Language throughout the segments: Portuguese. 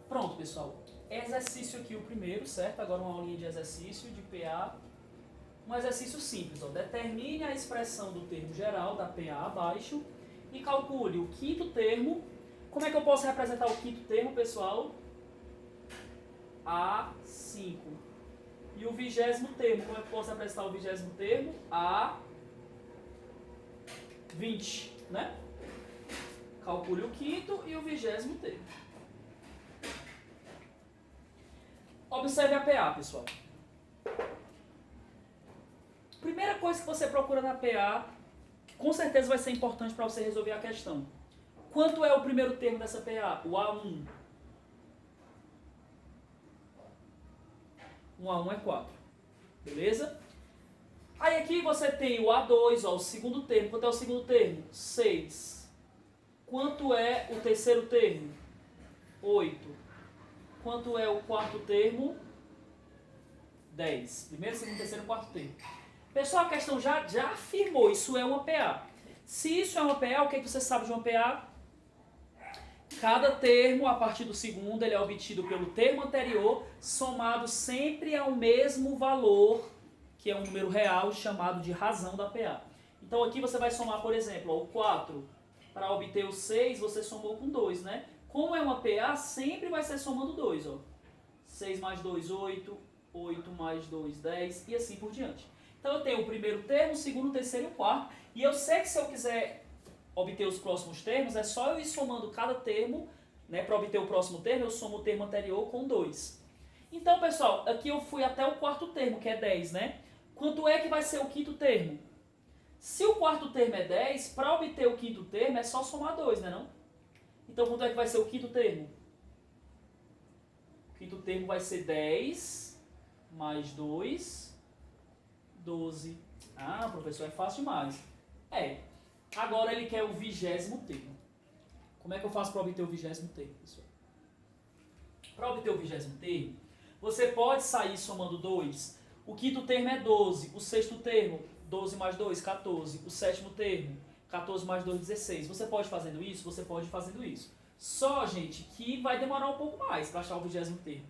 Pronto, pessoal. Exercício aqui o primeiro, certo? Agora uma aulinha de exercício de PA. Um exercício simples, ó. Determine a expressão do termo geral da PA abaixo e calcule o quinto termo. Como é que eu posso representar o quinto termo, pessoal? A5. E o 20º termo, como é que eu posso representar o 20º termo? A20, né? Calcule o quinto e o 20º termo. Observe a PA, pessoal. Primeira coisa que você procura na PA, que com certeza vai ser importante para você resolver a questão. Quanto é o primeiro termo dessa PA? O A1. Um A1 é 4. Beleza? Aí aqui você tem o A2, ó, o segundo termo. Quanto é o segundo termo? 6. Quanto é o terceiro termo? 8. Quanto é o quarto termo? 10. Primeiro, segundo, terceiro, quarto termo. Pessoal, a questão já afirmou, isso é uma PA. Se isso é uma PA, o que você sabe de uma PA? Cada termo, a partir do segundo, ele é obtido pelo termo anterior, somado sempre ao mesmo valor, que é um número real, chamado de razão da PA. Então aqui você vai somar, por exemplo, ó, o 4. Para obter o 6, você somou com 2, né? Como é uma PA, sempre vai ser somando 2, ó. 6 mais 2, 8. 8 mais 2, 10 e assim por diante. Então eu tenho o primeiro termo, o segundo, o terceiro e o quarto. E eu sei que se eu quiser obter os próximos termos, é só eu ir somando cada termo, né? Para obter o próximo termo, eu somo o termo anterior com 2. Então, pessoal, aqui eu fui até o quarto termo, que é 10, né? Quanto é que vai ser o quinto termo? Se o quarto termo é 10, para obter o quinto termo é só somar 2, né não? Então, quanto é que vai ser o quinto termo? O quinto termo vai ser 10 mais 2, 12. Ah, professor, é fácil demais. É. Agora ele quer o 20º termo. Como é que eu faço para obter o 20º termo, pessoal? Para obter o 20º termo, você pode sair somando 2. O quinto termo é 12. O sexto termo, 12 mais 2, 14. O sétimo termo, 14 mais 2, 16. Você pode fazendo isso? Você pode fazendo isso. Só, gente, que vai demorar um pouco mais para achar o 20º termo.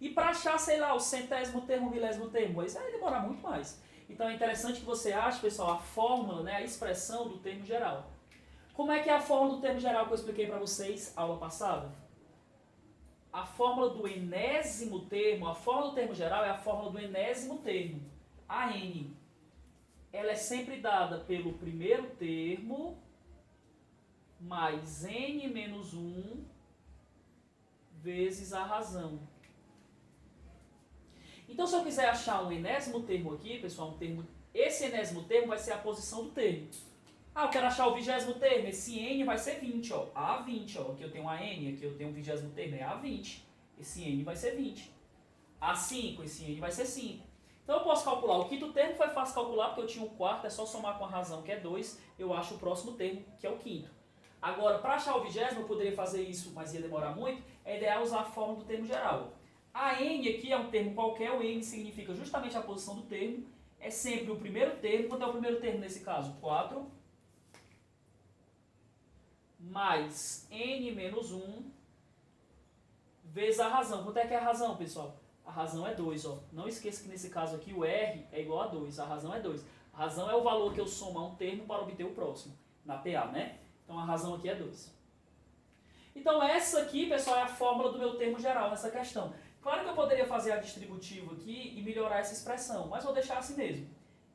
E para achar, sei lá, o centésimo termo, o milésimo termo, isso vai demorar muito mais. Então é interessante que você ache, pessoal, a fórmula, né, a expressão do termo geral. Como é que é a fórmula do termo geral que eu expliquei para vocês aula passada? A fórmula do enésimo termo, a fórmula do termo geral é a fórmula do enésimo termo, a n. Ela é sempre dada pelo primeiro termo mais n menos 1 vezes a razão. Então, se eu quiser achar um enésimo termo aqui, pessoal, esse enésimo termo vai ser a posição do termo. Ah, eu quero achar o 20º termo, esse n vai ser 20, ó, A20, ó, aqui eu tenho a n, aqui eu tenho o 20º termo, é A20, esse n vai ser 20. A5, esse n vai ser 5. Então eu posso calcular, o quinto termo foi fácil calcular, porque eu tinha um quarto, é só somar com a razão, que é 2, eu acho o próximo termo, que é o quinto. Agora, para achar o 20º, eu poderia fazer isso, mas ia demorar muito, é ideal usar a fórmula do termo geral. A n aqui é um termo qualquer, o n significa justamente a posição do termo, é sempre o primeiro termo. Quanto é o primeiro termo nesse caso? 4 mais n menos 1 vezes a razão. Quanto é que é a razão, pessoal? A razão é 2, ó. Não esqueça que nesse caso aqui o r é igual a 2, a razão é 2. A razão é o valor que eu somo a um termo para obter o próximo, na PA, né? Então a razão aqui é 2. Então essa aqui, pessoal, é a fórmula do meu termo geral nessa questão. Claro que eu poderia fazer a distributiva aqui e melhorar essa expressão, mas vou deixar assim mesmo.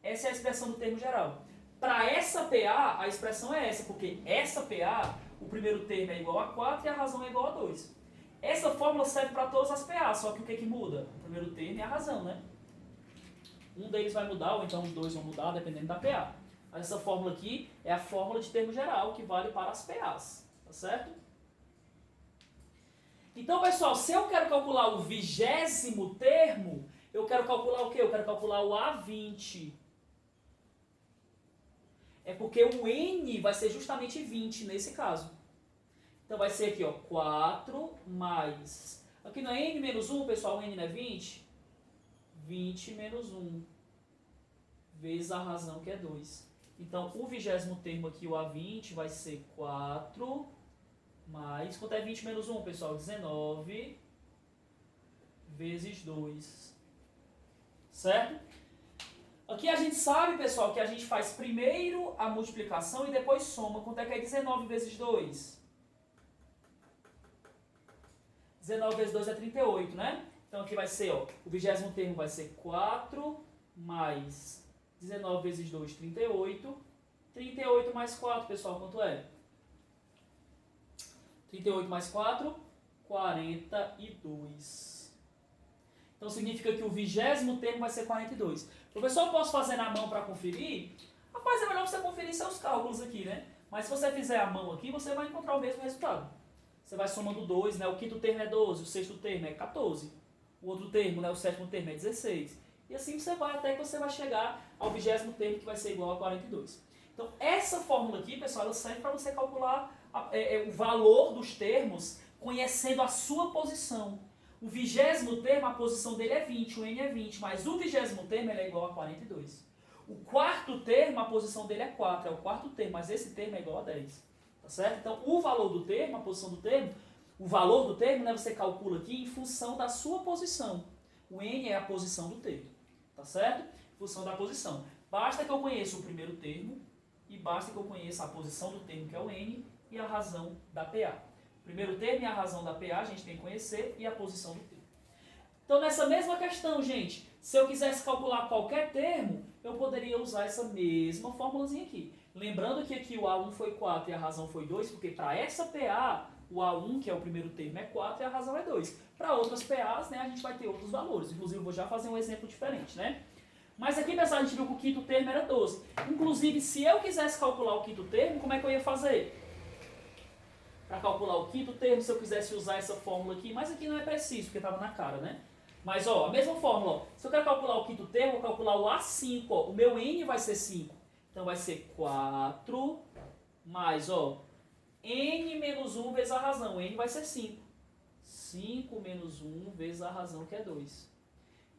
Essa é a expressão do termo geral. Para essa PA, a expressão é essa, porque essa PA, o primeiro termo é igual a 4 e a razão é igual a 2. Essa fórmula serve para todas as PA, só que o que muda? O primeiro termo e a razão, né? Um deles vai mudar, ou então os dois vão mudar, dependendo da PA. Mas essa fórmula aqui é a fórmula de termo geral, que vale para as PAs, tá certo? Então, pessoal, se eu quero calcular o 20º termo, eu quero calcular o quê? Eu quero calcular o A20. É porque o n vai ser justamente 20 nesse caso. Então vai ser aqui, ó, 4 mais... Aqui não é n menos 1, pessoal, o n não é 20? 20 menos 1 vezes a razão, que é 2. Então, o 20º termo aqui, o A20, vai ser 4 mais, quanto é 20 menos 1, pessoal? 19 vezes 2, certo? Aqui a gente sabe, pessoal, que a gente faz primeiro a multiplicação e depois soma. Quanto é que é 19 vezes 2? 19 vezes 2 é 38, né? Então aqui vai ser, ó, o 20º termo vai ser 4 mais 19 vezes 2, 38. 38 mais 4, pessoal, quanto é? 38 mais 4, 42. Então significa que o 20º termo vai ser 42. Professor, eu posso fazer na mão para conferir? Rapaz, é melhor você conferir seus cálculos aqui, né? Mas se você fizer a mão aqui, você vai encontrar o mesmo resultado. Você vai somando 2, né? O quinto termo é 12, o sexto termo é 14. O outro termo, né? O sétimo termo é 16. E assim você vai até que você vai chegar ao 20º termo, que vai ser igual a 42. Então, essa fórmula aqui, pessoal, ela serve para você calcular o valor dos termos conhecendo a sua posição. O 20º termo, a posição dele é 20, o n é 20, mas o 20º termo ele é igual a 42. O quarto termo, a posição dele é 4, é o quarto termo, mas esse termo é igual a 10. Tá certo? Então, o valor do termo, a posição do termo, o valor do termo, né, você calcula aqui em função da sua posição. O n é a posição do termo. Tá certo? Em função da posição. Basta que eu conheça o primeiro termo e basta que eu conheça a posição do termo, que é o n, e a razão da PA. O primeiro termo e a razão da PA a gente tem que conhecer e a posição do termo. Então, nessa mesma questão, gente, se eu quisesse calcular qualquer termo, eu poderia usar essa mesma formulazinha aqui. Lembrando que aqui o A1 foi 4 e a razão foi 2, porque para essa PA, o A1, que é o primeiro termo, é 4 e a razão é 2. Para outras PAs, né, a gente vai ter outros valores. Inclusive, eu vou já fazer um exemplo diferente, né? Mas aqui, pessoal, a gente viu que o quinto termo era 12. Inclusive, se eu quisesse calcular o quinto termo, como é que eu ia fazer? Para calcular o quinto termo, se eu quisesse usar essa fórmula aqui, mas aqui não é preciso, porque estava na cara, né? Mas, ó, a mesma fórmula, ó, se eu quero calcular o quinto termo, eu vou calcular o A5, ó, o meu n vai ser 5. Então, vai ser 4 mais, ó, n menos 1 vezes a razão. N vai ser 5. 5 menos 1 vezes a razão, que é 2.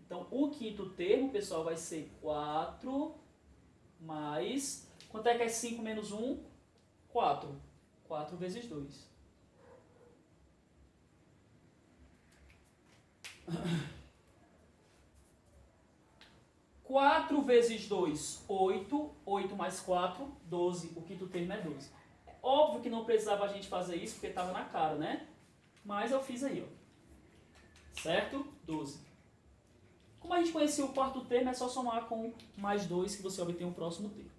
Então, o quinto termo, pessoal, vai ser 4 mais... Quanto é que é 5 menos 1? 4. 4 vezes 2. Quatro vezes 2, 8. 8 mais 4, 12. O quinto termo é 12. É óbvio que não precisava a gente fazer isso, porque estava na cara, né? Mas eu fiz aí, ó. Certo? 12. Como a gente conhecia o quarto termo, é só somar com mais 2 que você obtém o próximo termo.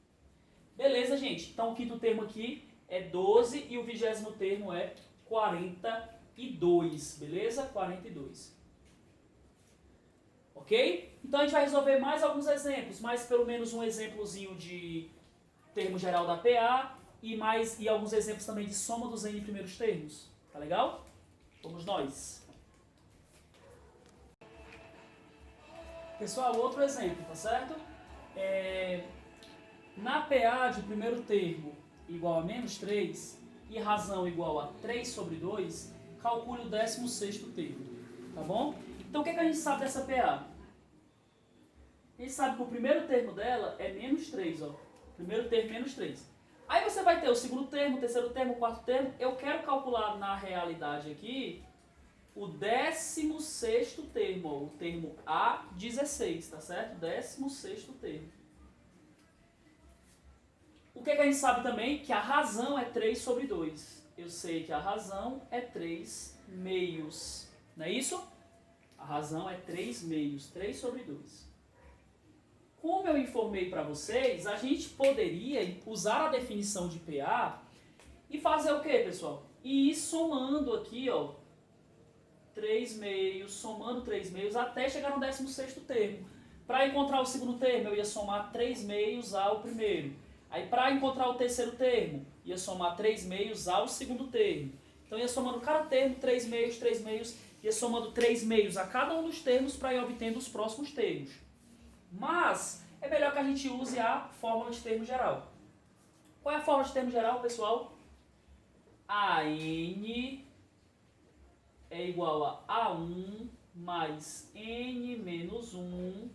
Beleza, gente? Então, o quinto termo aqui é 12 e o 20º termo é 42. Beleza? 42. Ok? Então, a gente vai resolver mais alguns exemplos, mais pelo menos um exemplozinho de termo geral da PA e alguns exemplos também de soma dos n primeiros termos. Tá legal? Vamos nós. Pessoal, outro exemplo, tá certo? Na PA de primeiro termo igual a menos 3 e razão igual a 3 sobre 2, calcule o 16º termo, tá bom? Então, o que a gente sabe dessa PA? A gente sabe que o primeiro termo dela é menos 3, ó. Primeiro termo, menos 3. Aí você vai ter o segundo termo, o terceiro termo, o quarto termo. Eu quero calcular na realidade aqui o 16º termo, ó, o termo A16, tá certo? 16º termo. O que a gente sabe também? Que a razão é 3 sobre 2. Eu sei que a razão é 3 meios. Não é isso? A razão é 3 meios, 3 sobre 2. Como eu informei para vocês, a gente poderia usar a definição de PA e fazer o que, pessoal? E ir somando aqui, ó, 3 meios, somando 3 meios até chegar no 16º termo. Para encontrar o segundo termo, eu ia somar 3 meios ao primeiro. Aí, para encontrar o terceiro termo, ia somar 3 meios ao segundo termo. Então, ia somando cada termo, 3 meios, ia somando 3 meios a cada um dos termos para ir obtendo os próximos termos. Mas, é melhor que a gente use a fórmula de termo geral. Qual é a fórmula de termo geral, pessoal? AN é igual a A1 mais N menos 1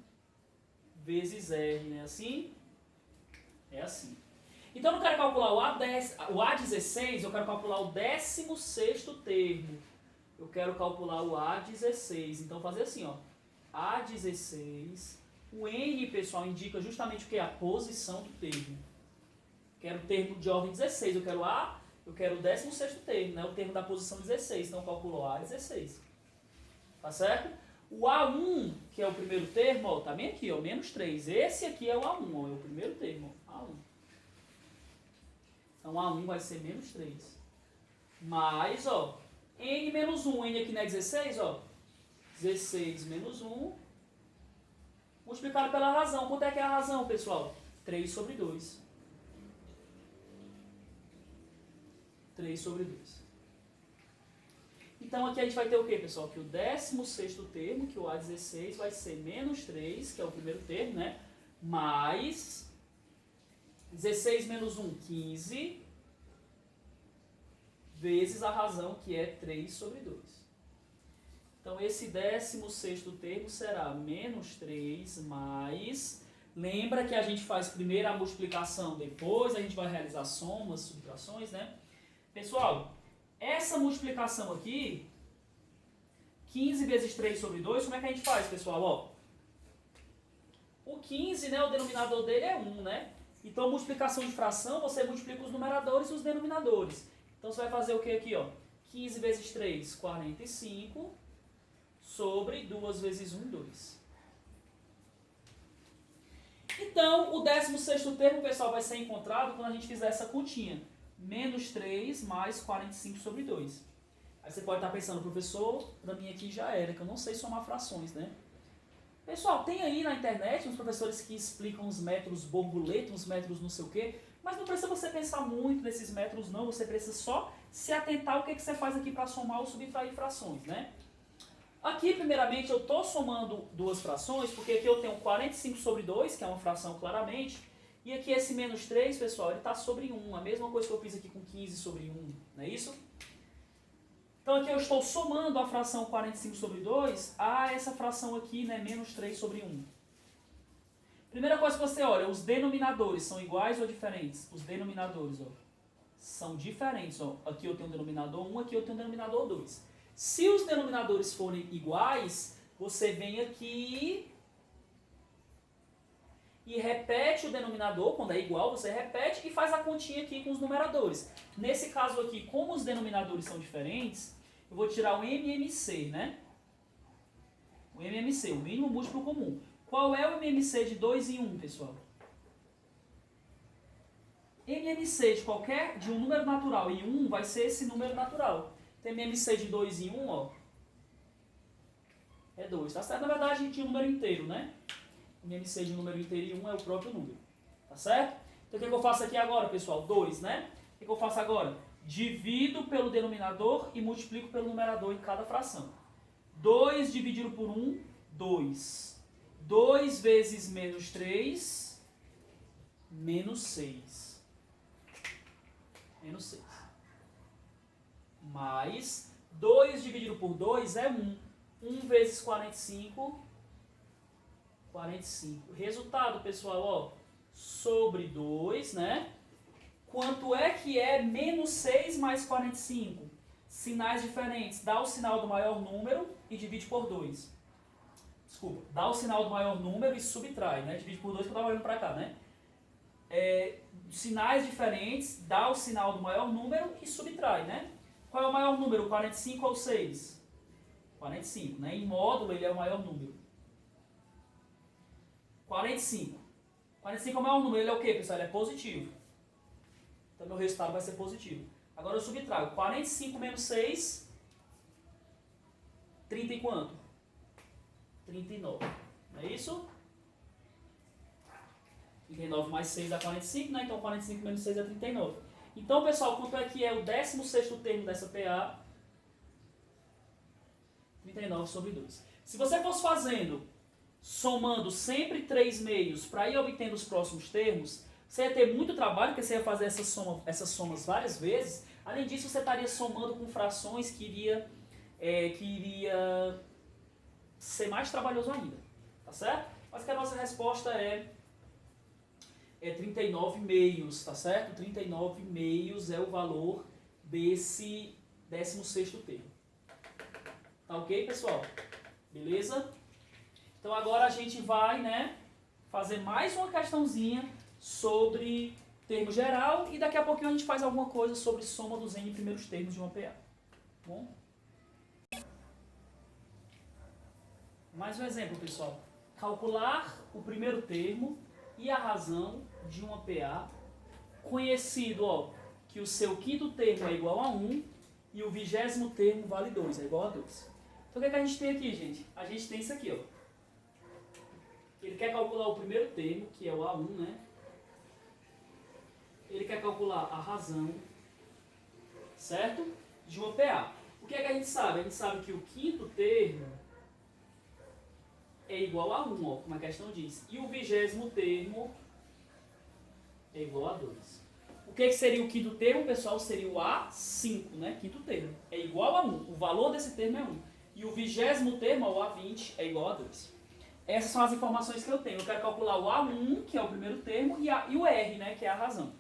vezes R, não é assim? É assim. Então eu não quero calcular o A16, eu quero calcular o 16º termo. Eu quero calcular o A16. Então fazer assim, ó. A16. O N, pessoal, indica justamente o que? A posição do termo. Quero o termo de ordem 16. Eu quero o 16º termo, né? O termo da posição 16. Então eu calculo o A16. Tá certo? O A1, que é o primeiro termo, ó, tá bem aqui, ó, menos 3. Esse aqui é o A1, ó, é o primeiro termo, ó, A1. Então A1 vai ser menos 3. Mais, ó, N menos 1. N aqui não é 16, ó. 16 menos 1. Multiplicado pela razão. Quanto é que é a razão, pessoal? 3 sobre 2. 3 sobre 2. Então aqui a gente vai ter o que, pessoal? Que o 16º termo, que o A16 vai ser menos 3, que é o primeiro termo, né? Mais 16 menos 1, 15, vezes a razão, que é 3 sobre 2. Então esse 16º termo será menos 3 mais... Lembra que a gente faz primeiro a multiplicação, depois a gente vai realizar somas, subtrações, né? Pessoal, essa multiplicação aqui, 15 vezes 3 sobre 2, como é que a gente faz, pessoal? Ó, o 15, né, o denominador dele é 1, né? Então, multiplicação de fração, você multiplica os numeradores e os denominadores. Então, você vai fazer o que aqui, ó? 15 vezes 3, 45, sobre 2 vezes 1, 2. Então, o 16º termo, pessoal, vai ser encontrado quando a gente fizer essa continha. Menos 3 mais 45 sobre 2. Aí você pode estar pensando, professor, para mim aqui já era, que eu não sei somar frações, né? Pessoal, tem aí na internet uns professores que explicam os métodos borboleta, uns métodos não sei o quê, mas não precisa você pensar muito nesses métodos não, você precisa só se atentar ao que você faz aqui para somar ou subtrair frações, né? Aqui, primeiramente, eu estou somando duas frações, porque aqui eu tenho 45 sobre 2, que é uma fração claramente, e aqui esse menos 3, pessoal, ele está sobre 1, a mesma coisa que eu fiz aqui com 15 sobre 1, não é isso? Então aqui eu estou somando a fração 45 sobre 2 a essa fração aqui, né, menos 3 sobre 1. Primeira coisa que você olha, os denominadores são iguais ou diferentes? Os denominadores, ó, são diferentes. Ó. Aqui eu tenho um denominador 1, aqui eu tenho um denominador 2. Se os denominadores forem iguais, você vem aqui e repete o denominador, quando é igual, você repete e faz a continha aqui com os numeradores. Nesse caso aqui, como os denominadores são diferentes, eu vou tirar o MMC, né? O MMC, o mínimo múltiplo comum. Qual é o MMC de 2 e 1, pessoal? MMC de um número natural e 1 vai ser esse número natural. Então, MMC de 2 e 1, ó, é 2, tá certo? Na verdade, a gente tinha um número inteiro, né? MMC de número inteiro e 1 é o próprio número, tá certo? Então, o que eu faço aqui agora, pessoal? 2, né? O que eu faço agora? Divido pelo denominador e multiplico pelo numerador em cada fração. 2 dividido por 1, 2. 2 vezes menos 3, menos 6. Menos 6. Mais 2 dividido por 2 é 1. 1 vezes 45, 45. Resultado, pessoal, ó, sobre 2, né? Quanto é que é menos 6 mais 45? Sinais diferentes. Dá o sinal do maior número e divide por 2. Desculpa, dá o sinal do maior número e subtrai, né? Divide por 2 que eu estava olhando para cá, né? Sinais diferentes, dá o sinal do maior número e subtrai, né? Qual é o maior número, 45 ou 6? 45, né? Em módulo ele é o maior número. 45. 45 é o maior número, ele é o quê, pessoal? Ele é positivo. Então meu resultado vai ser positivo. Agora eu subtraio. 45 menos 6, 30 e quanto? 39. Não é isso? 39 mais 6 dá 45, né? Então 45 menos 6 é 39. Então, pessoal, quanto é que é o 16º termo dessa PA? 39 sobre 2. Se você fosse fazendo, somando sempre 3 meios para ir obtendo os próximos termos, você ia ter muito trabalho, porque você ia fazer essas somas várias vezes. Além disso, você estaria somando com frações que iria ser mais trabalhoso ainda. Tá certo? Mas que a nossa resposta é é 39 meios, tá certo? 39 meios é o valor desse 16º termo. Tá ok, pessoal? Beleza? Então agora a gente vai, né, fazer mais uma questãozinha sobre termo geral e daqui a pouquinho a gente faz alguma coisa sobre soma dos n primeiros termos de uma PA. Tá bom? Mais um exemplo, pessoal. Calcular o primeiro termo e a razão de uma PA, conhecido, ó, que o seu quinto termo é igual a 1 e o 20º termo vale 2, é igual a 2. Então o que é que a gente tem aqui, gente? A gente tem isso aqui, ó. Ele quer calcular o primeiro termo, que é o A1, né? Ele quer calcular a razão, certo? De uma PA. O que é que a gente sabe? A gente sabe que o quinto termo é igual a 1, ó, como a questão diz. E o 20º termo é igual a 2. O que seria o quinto termo, pessoal? Seria o A5, né? Quinto termo. É igual a 1. O valor desse termo é 1. E o 20º termo, ó, o A20, é igual a 2. Essas são as informações que eu tenho. Eu quero calcular o A1, que é o primeiro termo, e o R, né? Que é a razão.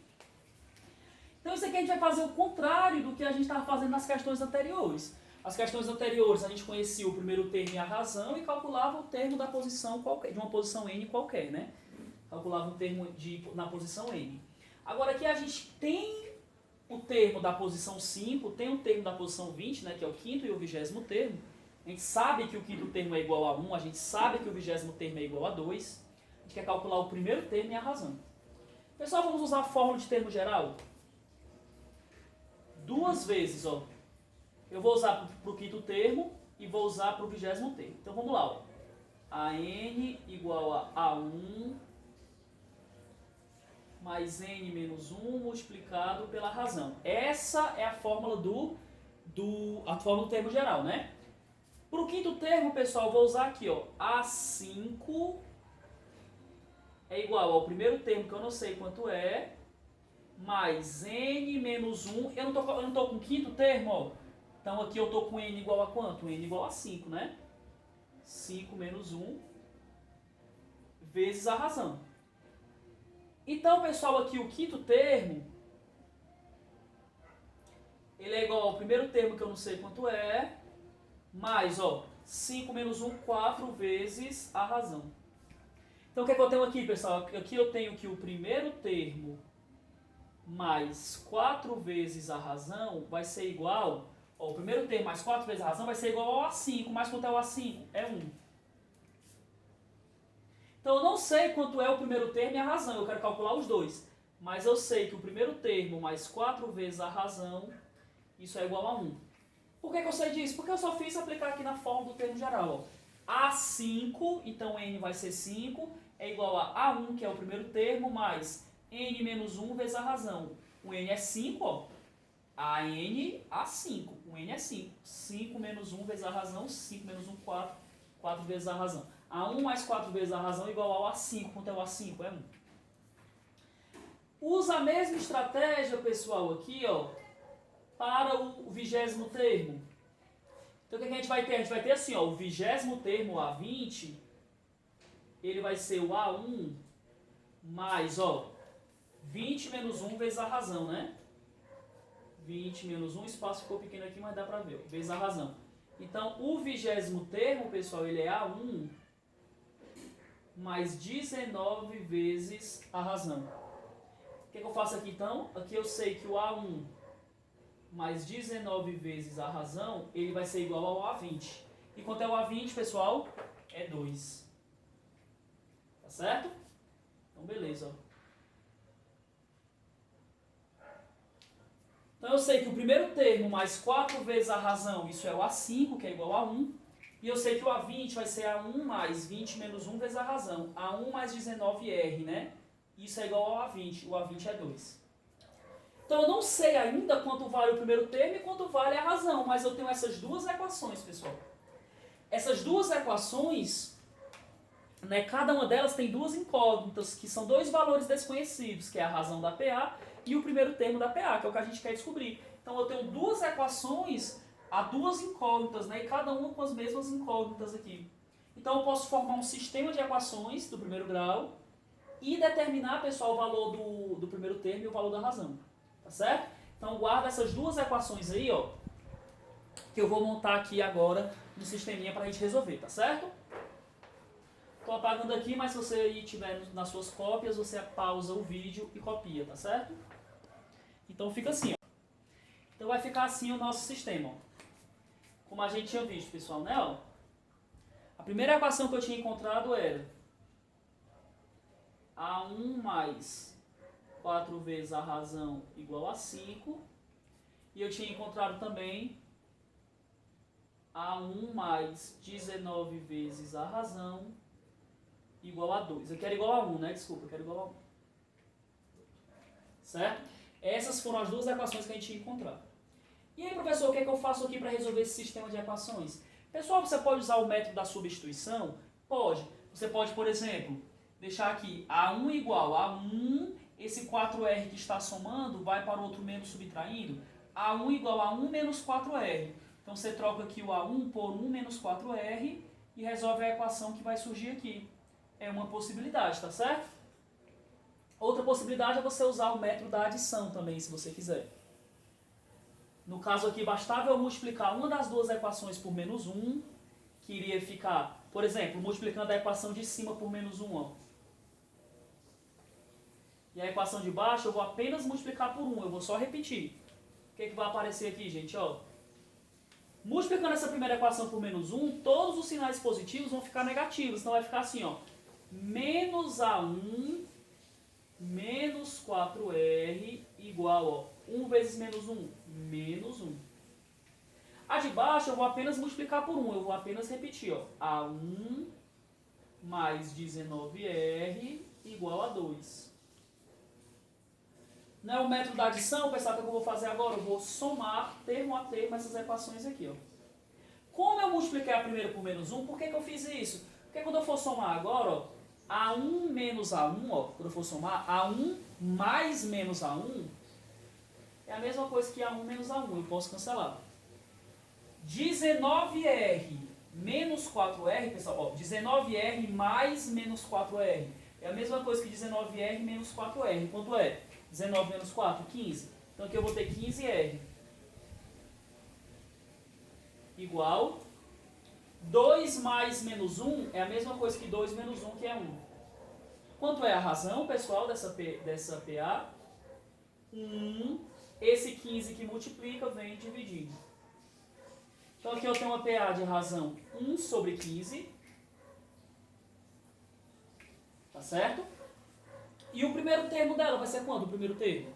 Então isso aqui a gente vai fazer o contrário do que a gente estava fazendo nas questões anteriores. As questões anteriores a gente conhecia o primeiro termo e a razão e calculava o termo da posição qualquer, de uma posição n qualquer, né? Calculava um termo na posição n. Agora aqui a gente tem o termo da posição 5, tem o termo da posição 20, né, que é o quinto e o 20º termo. A gente sabe que o quinto termo é igual a 1, a gente sabe que o 20º termo é igual a 2. A gente quer calcular o primeiro termo e a razão. Pessoal, vamos usar a fórmula de termo geral? Duas vezes, ó. Eu vou usar para o quinto termo e vou usar para o 20º termo. Então vamos lá, ó. A n igual a 1 mais n menos 1 multiplicado pela razão. Essa é a fórmula do termo geral, né? Para o quinto termo, pessoal, eu vou usar aqui, ó. A5 é igual ao primeiro termo, que eu não sei quanto é, mais n menos 1. Eu não tô com o quinto termo, ó. Então aqui eu estou com n igual a quanto? N igual a 5, né? 5 menos 1 vezes a razão. Então, pessoal, aqui o quinto termo, ele é igual ao primeiro termo, que eu não sei quanto é, mais, ó, 5 menos 1, 4 vezes a razão. Então o que é que eu tenho aqui, pessoal? Aqui eu tenho que o primeiro termo mais 4 vezes a razão vai ser igual... Ó, o primeiro termo mais 4 vezes a razão vai ser igual ao A5. Mais quanto é o A5? É 1. Então eu não sei quanto é o primeiro termo e a razão. Eu quero calcular os dois. Mas eu sei que o primeiro termo mais 4 vezes a razão, isso é igual a 1. Por que eu sei disso? Porque eu só fiz aplicar aqui na fórmula do termo geral. Ó. A5, então n vai ser 5, é igual a A1, que é o primeiro termo, mais n menos 1 vezes a razão. O n é 5, ó. A n, A5. O n é 5. 5 menos 1 vezes a razão, 5 menos 1, 4. 4 vezes a razão. A1 mais 4 vezes a razão é igual ao A5. Quanto é o A5? É 1. Usa a mesma estratégia, pessoal, aqui, ó, para o 20º termo. Então o que a gente vai ter? A gente vai ter assim, ó, o 20º termo, o A20, ele vai ser o A1 mais, ó, 20 menos 1 vezes a razão, né? 20 menos 1, o espaço ficou pequeno aqui, mas dá pra ver, ó, vezes a razão. Então, o 20º termo, pessoal, ele é A1 mais 19 vezes a razão. O que eu faço aqui, então? Aqui eu sei que o A1 mais 19 vezes a razão, ele vai ser igual ao A20. E quanto é o A20, pessoal? É 2. Tá certo? Então, beleza, ó. Então eu sei que o primeiro termo mais 4 vezes a razão, isso é o A5, que é igual a 1. E eu sei que o A20 vai ser A1 mais 20 menos 1 vezes a razão. A1 mais 19R, né? Isso é igual ao A20. O A20 é 2. Então eu não sei ainda quanto vale o primeiro termo e quanto vale a razão, mas eu tenho essas duas equações, pessoal. Essas duas equações, né, cada uma delas tem duas incógnitas, que são dois valores desconhecidos, que é a razão da PA e o primeiro termo da PA, que é o que a gente quer descobrir. Então eu tenho duas equações a duas incógnitas, né, e cada uma com as mesmas incógnitas aqui. Então eu posso formar um sistema de equações do primeiro grau e determinar, pessoal, o valor do primeiro termo e o valor da razão. Tá certo? Então guarda essas duas equações aí, ó, que eu vou montar aqui agora no sisteminha para a gente resolver, tá certo? Estou apagando aqui, mas se você aí tiver nas suas cópias, você pausa o vídeo e copia, tá certo? Então fica assim, ó. Então vai ficar assim o nosso sistema, ó. Como a gente tinha visto, pessoal, né? Ó. A primeira equação que eu tinha encontrado era A1 mais 4 vezes a razão igual a 5. E eu tinha encontrado também A1 mais 19 vezes a razão igual a 2. Eu quero igual a 1, né? Desculpa, eu quero igual a 1. Certo? Essas foram as duas equações que a gente tinha encontrado. E aí, professor, o que é que eu faço aqui para resolver esse sistema de equações? Pessoal, você pode usar o método da substituição? Pode. Você pode, por exemplo, deixar aqui A1 igual a 1, esse 4R que está somando vai para o outro membro subtraindo. A1 igual a 1 menos 4R. Então você troca aqui o A1 por 1 menos 4R e resolve a equação que vai surgir aqui. É uma possibilidade, tá certo? Outra possibilidade é você usar o método da adição também, se você quiser. No caso aqui, bastava eu multiplicar uma das duas equações por menos 1, que iria ficar, por exemplo, multiplicando a equação de cima por menos 1. Ó. E a equação de baixo eu vou apenas multiplicar por 1, eu vou só repetir. O que, é que vai aparecer aqui, gente? Ó. Multiplicando essa primeira equação por menos 1, todos os sinais positivos vão ficar negativos. Então vai ficar assim, ó. Menos A1 menos 4R igual, ó, 1 vezes menos 1, menos 1. A de baixo eu vou apenas multiplicar por 1, eu vou apenas repetir, ó, A1 mais 19R igual a 2. Não é o método da adição, pessoal, que eu vou fazer agora? Eu vou somar termo a termo essas equações aqui, ó. Como eu multipliquei a primeira por menos 1, por que eu fiz isso? Porque quando eu for somar agora, ó, A1 menos A1, ó, quando eu for somar, A1 mais menos A1 é a mesma coisa que A1 menos A1, eu posso cancelar. 19R menos 4R, pessoal, ó, 19R mais menos 4R é a mesma coisa que 19R menos 4R. Quanto é? 19 menos 4, 15. Então aqui eu vou ter 15R igual 2 mais menos 1 é a mesma coisa que 2 menos 1, que é 1. Quanto é a razão, pessoal, dessa PA? 1. Esse 15 que multiplica vem dividindo. Então aqui eu tenho uma PA de razão 1 sobre 15. Tá certo? E o primeiro termo dela vai ser quanto, o primeiro termo?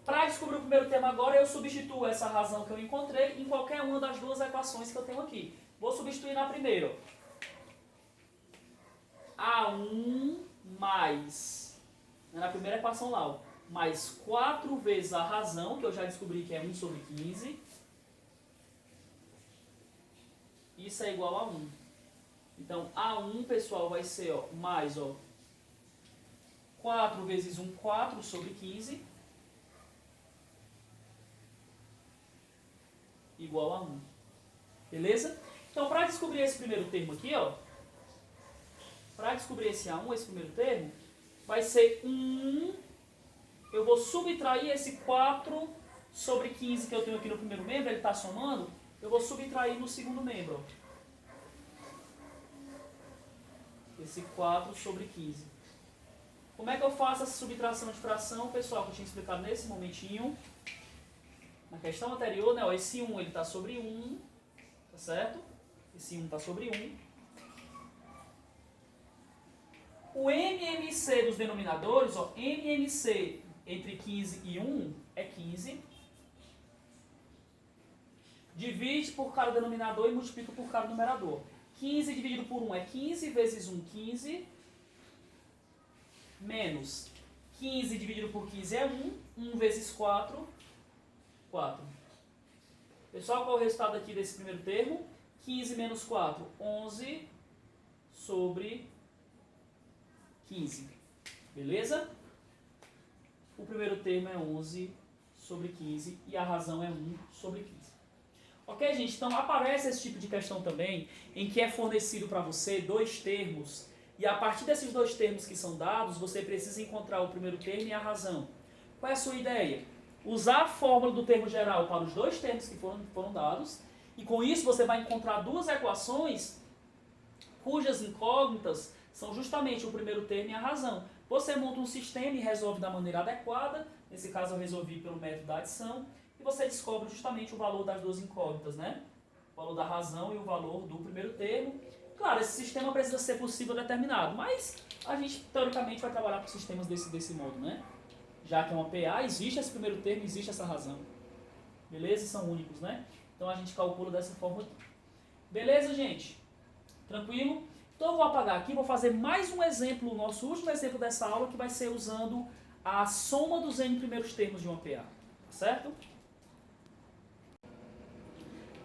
Para descobrir o primeiro termo agora, eu substituo essa razão que eu encontrei em qualquer uma das duas equações que eu tenho aqui. Vou substituir na primeira. A1 mais, na primeira equação lá, ó, mais 4 vezes a razão, que eu já descobri que é 1 sobre 15. Isso é igual a 1. Então, A1, pessoal, vai ser, ó, mais, ó, 4 vezes 1, 4 sobre 15. Igual a 1. Beleza? Então, para descobrir esse primeiro termo aqui, ó, para descobrir esse A1, esse primeiro termo, vai ser 1, eu vou subtrair esse 4 sobre 15 que eu tenho aqui no primeiro membro, ele está somando, eu vou subtrair no segundo membro. Ó. Esse 4 sobre 15. Como é que eu faço essa subtração de fração, pessoal, que eu tinha explicado nesse momentinho? Na questão anterior, né, ó, esse 1 ele está sobre 1, tá certo? Esse 1 está sobre 1. O MMC dos denominadores, ó, MMC entre 15 e 1 é 15. Divide por cada denominador e multiplica por cada numerador. 15 dividido por 1 é 15, vezes 1, 15. Menos 15 dividido por 15 é 1. 1 vezes 4, 4. Pessoal, qual é o resultado aqui desse primeiro termo? 15 menos 4, 11 sobre 15. Beleza? O primeiro termo é 11 sobre 15 e a razão é 1 sobre 15. Ok, gente? Então aparece esse tipo de questão também, em que é fornecido para você dois termos E a partir desses dois termos que são dados, você precisa encontrar o primeiro termo e a razão. Qual é a sua ideia? Usar a fórmula do termo geral para os dois termos que foram dados, e com isso você vai encontrar duas equações cujas incógnitas são justamente o primeiro termo e a razão. Você monta um sistema e resolve da maneira adequada, nesse caso eu resolvi pelo método da adição, e você descobre justamente o valor das duas incógnitas, né? O valor da razão e o valor do primeiro termo. Claro, esse sistema precisa ser possível determinado, mas a gente teoricamente vai trabalhar com sistemas desse modo, né? Já que é uma PA, existe esse primeiro termo, existe essa razão. Beleza? São únicos, né? Então a gente calcula dessa forma aqui. Beleza, gente? Tranquilo? Então eu vou apagar aqui, vou fazer mais um exemplo, o nosso último exemplo dessa aula, que vai ser usando a soma dos n primeiros termos de uma PA. Tá certo?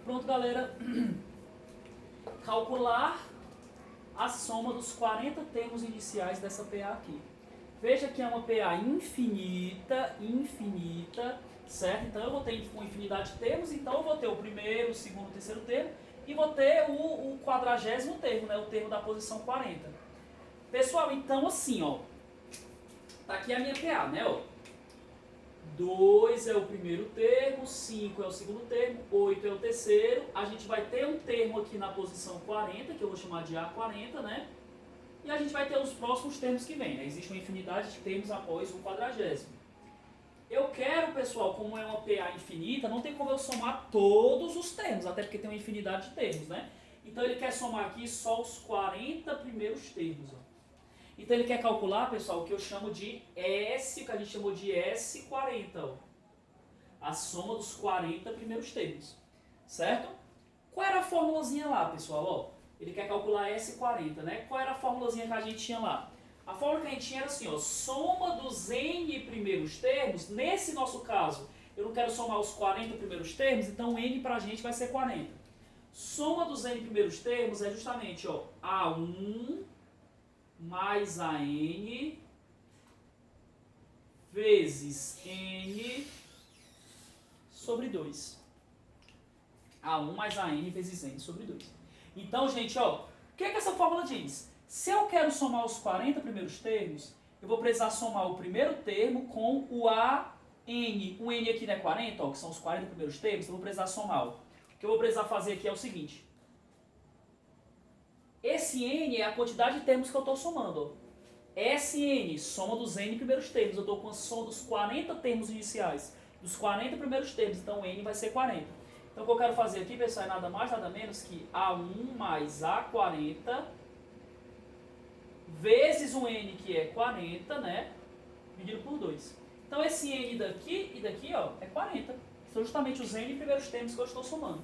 Pronto, galera. Calcular a soma dos 40 termos iniciais dessa PA aqui. Veja que é uma PA infinita, certo? Então eu vou ter uma infinidade de termos, então eu vou ter o primeiro, o segundo, o terceiro termo, e vou ter o 40º termo, né? O termo da posição 40. Pessoal, então assim, ó, tá aqui a minha PA, né? Ó. 2 é o primeiro termo, 5 é o segundo termo, 8 é o terceiro. A gente vai ter um termo aqui na posição 40, que eu vou chamar de A40, né? E a gente vai ter os próximos termos que vêm, né? Existe uma infinidade de termos após o 40º. Eu quero, pessoal, como é uma PA infinita, não tem como eu somar todos os termos, até porque tem uma infinidade de termos, né? Então ele quer somar aqui só os 40 primeiros termos, ó. Então ele quer calcular, pessoal, o que eu chamo de S, o que a gente chamou de S40, ó. A soma dos 40 primeiros termos, certo? Qual era a formulazinha lá, pessoal? Ó, ele quer calcular S40, né? Qual era a formulazinha que a gente tinha lá? A fórmula que a gente tinha era assim, ó, soma dos n primeiros termos. Nesse nosso caso, eu não quero somar os 40 primeiros termos, então n pra gente vai ser 40. Soma dos n primeiros termos é justamente, ó, A1 mais AN vezes N sobre 2. A1 mais AN vezes N sobre 2. Então, gente, ó, o que é que essa fórmula diz? Se eu quero somar os 40 primeiros termos, eu vou precisar somar o primeiro termo com o AN. O N aqui não é 40, ó, que são os 40 primeiros termos, então eu vou precisar somar. Ó. O que eu vou precisar fazer aqui é o seguinte. Esse N é a quantidade de termos que eu estou somando. Ó. SN, soma dos N primeiros termos. Eu estou com a soma dos 40 termos iniciais, dos 40 primeiros termos, então N vai ser 40. Então o que eu quero fazer aqui, pessoal, é nada mais, nada menos que A1 mais A40 vezes o N, que é 40, né, dividido por 2. Então esse N daqui e daqui, ó, é 40. São justamente os N primeiros termos que eu estou somando.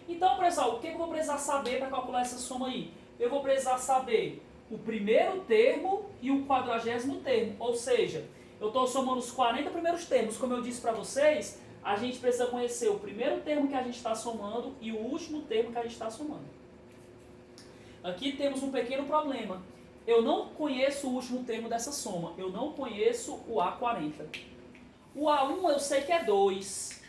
Então, pessoal, o que eu vou precisar saber para calcular essa soma aí? Eu vou precisar saber o primeiro termo e o 40º termo. Ou seja, eu estou somando os 40 primeiros termos. Como eu disse para vocês, a gente precisa conhecer o primeiro termo que a gente está somando e o último termo que a gente está somando. Aqui temos um pequeno problema. Eu não conheço o último termo dessa soma. Eu não conheço o A40. O A1 eu sei que é 2.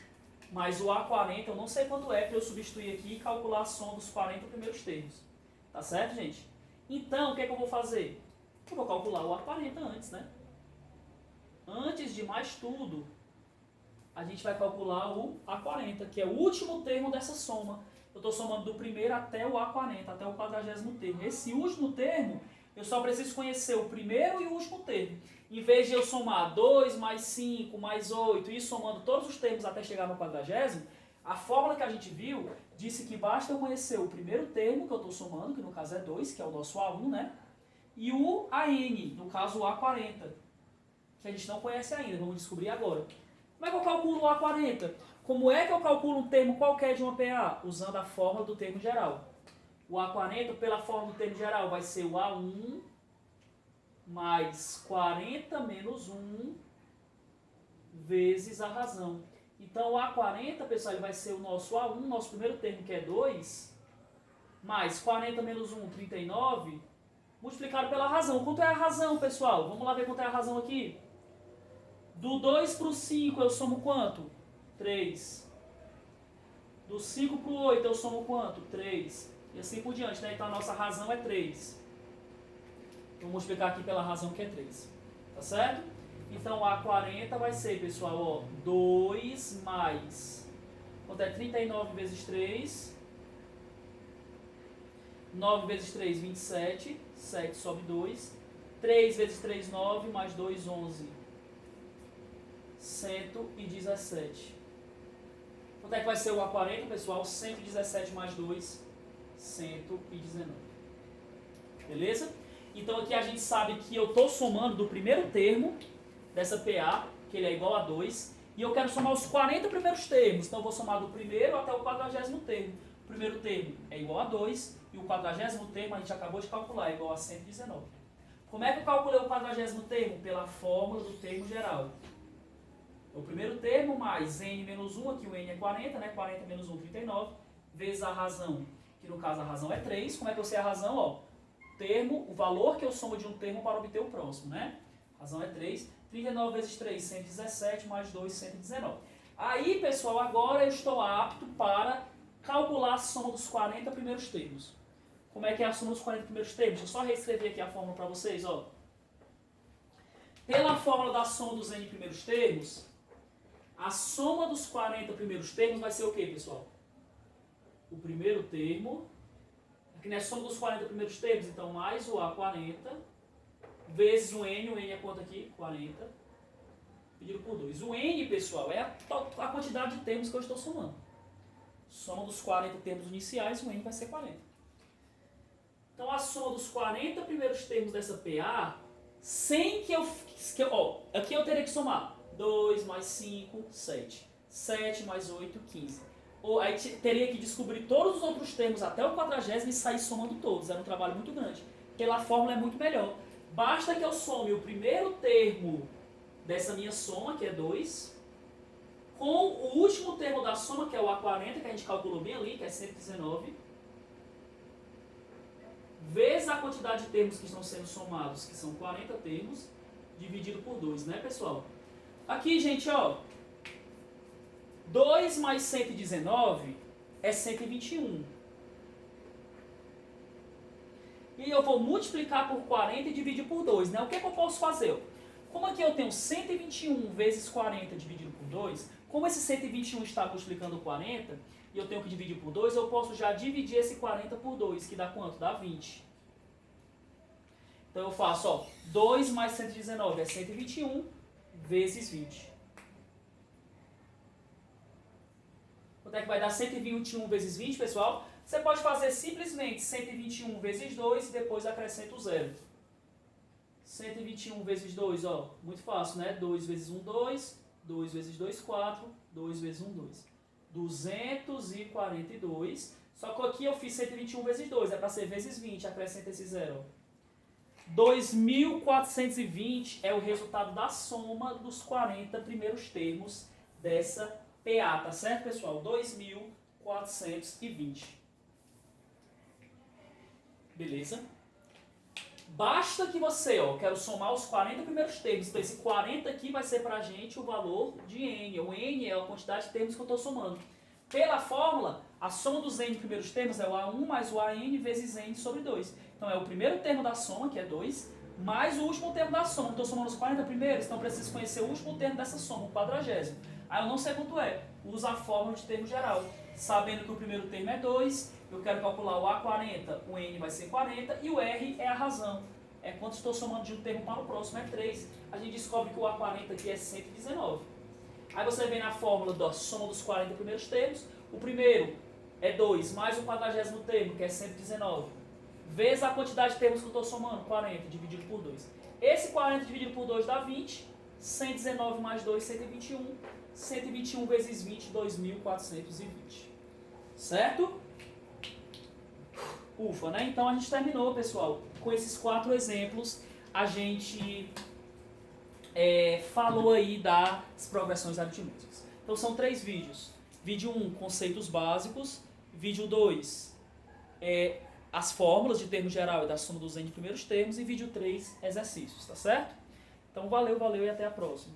Mas o A40 eu não sei quanto é para eu substituir aqui e calcular a soma dos 40 primeiros termos. Tá certo, gente? Então, o que é que eu vou fazer? Eu vou calcular o A40 antes, né? Antes de mais tudo, a gente vai calcular o A40, que é o último termo dessa soma. Eu estou somando do primeiro até o A40, até o 40º termo. Esse último termo, eu só preciso conhecer o primeiro e o último termo. Em vez de eu somar 2 mais 5 mais 8 e ir somando todos os termos até chegar no 40º, a fórmula que a gente viu disse que basta eu conhecer o primeiro termo que eu estou somando, que no caso é 2, que é o nosso A1, né? E o AN, no caso o A40, que a gente não conhece ainda, vamos descobrir agora. Como é que eu calculo o A40? Como é que eu calculo um termo qualquer de uma PA? Usando a fórmula do termo geral. O A40, pela fórmula do termo geral, vai ser o A1 mais 40 menos 1 vezes a razão. Então o A40, pessoal, ele vai ser o nosso A1, nosso primeiro termo, que é 2, mais 40 menos 1, 39, multiplicado pela razão. Quanto é a razão, pessoal? Vamos lá ver quanto é a razão aqui. Do 2 para o 5 eu somo quanto? 3. Do 5 para o 8 eu somo quanto? 3. E assim por diante, né? Então a nossa razão é 3. Vou multiplicar aqui pela razão que é 3. Tá certo? Então, A40 vai ser, pessoal, ó, 2 mais... Quanto é 39 vezes 3? 9 vezes 3, 27. 7 sobe 2. 3 vezes 3, 9. Mais 2, 11. 117. Quanto é que vai ser o A40, pessoal? 117 mais 2, 119. Beleza? Então aqui a gente sabe que eu estou somando do primeiro termo dessa PA, que ele é igual a 2, e eu quero somar os 40 primeiros termos. Então eu vou somar do primeiro até o 40º termo. O primeiro termo é igual a 2, e o 40º termo a gente acabou de calcular, é igual a 119. Como é que eu calculei o 40º termo? Pela fórmula do termo geral. O primeiro termo mais n menos 1, aqui o n é 40, né? 40 menos 1, 39, vezes a razão, que no caso a razão é 3. Como é que eu sei a razão? Ó, termo, o valor que eu somo de um termo para obter o próximo, né? A razão é 3. 39 vezes 3, 117, mais 2, 119. Aí, pessoal, agora eu estou apto para calcular a soma dos 40 primeiros termos. Como é que é a soma dos 40 primeiros termos? Deixa eu só reescrever aqui a fórmula para vocês, ó. Pela fórmula da soma dos n primeiros termos, a soma dos 40 primeiros termos vai ser o quê, pessoal? O primeiro termo, aqui não é a soma dos 40 primeiros termos, então mais o A40, vezes o n é quanto aqui? 40, dividido por 2. O n, pessoal, é a quantidade de termos que eu estou somando. Soma dos 40 termos iniciais, o n vai ser 40. Então a soma dos 40 primeiros termos dessa PA, sem que eu ó, aqui eu teria que somar 2 mais 5, 7. 7 mais 8, 15. Ou aí teria que descobrir todos os outros termos até o 40º e sair somando todos. Era um trabalho muito grande. Pela fórmula é muito melhor. Basta que eu some o primeiro termo dessa minha soma, que é 2, com o último termo da soma, que é o A40, que a gente calculou bem ali, que é 119, vezes a quantidade de termos que estão sendo somados, que são 40 termos, dividido por 2, né, pessoal? Aqui, gente, ó, 2 mais 119 é 121. E eu vou multiplicar por 40 e dividir por 2, né? O que é que eu posso fazer? Como aqui eu tenho 121 vezes 40 dividido por 2, como esse 121 está multiplicando 40, e eu tenho que dividir por 2, eu posso já dividir esse 40 por 2, que dá quanto? Dá 20. Então eu faço, ó, 2 mais 119 é 121 vezes 20. Quanto é que vai dar 121 vezes 20, pessoal? Você pode fazer simplesmente 121 vezes 2 e depois acrescenta o zero. 121 vezes 2, ó, muito fácil, né? 2 vezes 1, 2. 2 vezes 2, 4. 2 vezes 1, 2. 242. Só que aqui eu fiz 121 vezes 2, é para ser vezes 20, acrescenta esse zero. 2.420 é o resultado da soma dos 40 primeiros termos dessa PA, tá certo, pessoal? 2.420. Beleza? Basta que você, ó, quero somar os 40 primeiros termos. Então esse 40 aqui vai ser pra gente o valor de n. O n é a quantidade de termos que eu estou somando. Pela fórmula, a soma dos n primeiros termos é o A1 mais o AN vezes n sobre 2. Então é o primeiro termo da soma, que é 2, mais o último termo da soma. Estou somando os 40 primeiros, então eu preciso conhecer o último termo dessa soma, o 40º. Aí eu não sei quanto é. Usa a fórmula de termo geral. Sabendo que o primeiro termo é 2, eu quero calcular o A40, o n vai ser 40 e o R é a razão. É quanto estou somando de um termo para o próximo, é 3. A gente descobre que o A40 aqui é 119. Aí você vem na fórmula da soma dos 40 primeiros termos. O primeiro é 2 mais o 40º termo, que é 119, vezes a quantidade de termos que eu estou somando, 40, dividido por 2. Esse 40 dividido por 2 dá 20. 119 mais 2, 121. 121 vezes 20, 2.420. Certo? Ufa, né? Então a gente terminou, pessoal. Com esses 4 exemplos, a gente falou aí das progressões aritméticas. Então são 3 vídeos. Vídeo 1, conceitos básicos. Vídeo 2, as fórmulas de termo geral e da soma dos n primeiros termos. E vídeo 3, exercícios, tá certo? Então valeu, valeu e até a próxima.